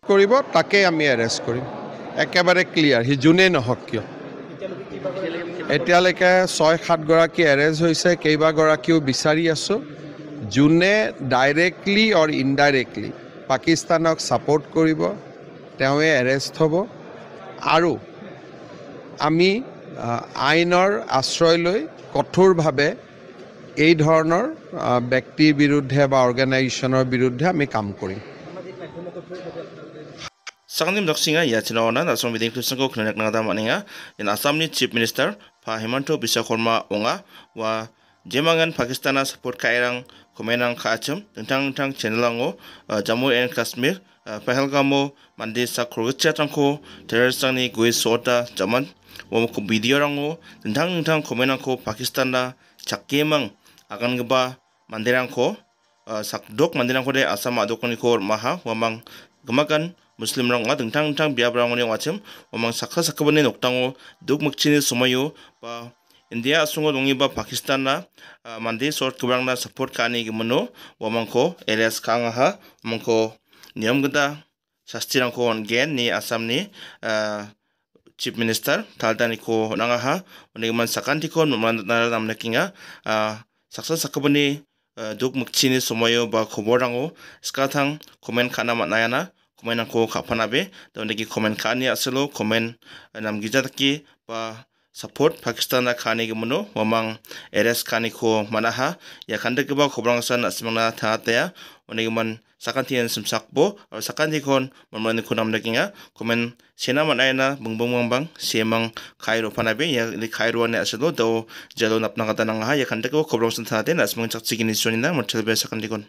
কৰিব তাকে আমি এৰেষ্ট কৰিম একেবাৰে ক্লিয়াৰ হি যোনে নহওক কিয় এতিয়ালৈকে 6-7 গৰাকী এৰেষ্ট হৈছে কেইবাগৰাকীও বিচাৰি আছোঁ যোনে ডাইৰেক্টলি অৰ ইনডাইৰেক্টলি পাকিস্তানক ছাপোৰ্ট কৰিব তেওঁৱে এৰেষ্ট হ'ব আৰু আমি আইনৰ আশ্ৰয় লৈ কঠোৰভাৱে এই ধৰণৰ ব্যক্তিৰ বিৰুদ্ধে বা অৰ্গেনাইজেশ্যনৰ বিৰুদ্ধে আমি কাম কৰিম Sangnim Doksinga Yachinawana, Asam Vidin Kusango, Klinik Nada Maninga, in Assamni Chief Minister, Pahimanto Bisakorma Onga, wa Jemangan Pakistana support Kairang, Komenang Kachum, Tang Chenelango, Jammu and Kashmir, Pahelgamo, Mandisa Kruchatanko, Terroristani, Guis Sota, Jaman, Womako Bidiorango, Tang Komenanko, Pakistana, Chakemang, Agangaba, Manderanko, Sakdok Manderanko de Asam Adokoniko, Maha, Wamang, Gamagan, Muslim rang nga tentang biar berang ni wajib, omang sakha bani noktango duk makcini sumayo ba India asungo dongi ba Pakistan na mandi sort keberang na support kani gimano, omang ko elias kang ha, omang ko niyam ganda sastirang ko ongen ni Assam ni Chief Minister taldani ko nangaha, oniman sakanti ko numan na namna kinga sakha bani duk makcini sumayo ba koborango skatang komen kana matnayana komen aku kapanabe dan lagi komen kani asalo komen nam gijataki ba support Pakistan na kani gemuno wamang eres kani ko manaha ya kanda keba kobrangsan asmana thaataya onigiman sakantian simsakbo sakanti kon mamani kunam naginga komen sena manayana bungbang semang kairo panabe ya li kairo ne asalo do jalo napna kata nanga ya kanda keba kobrangsan thaate asmang chakchigini sonina motelbe sakanti kon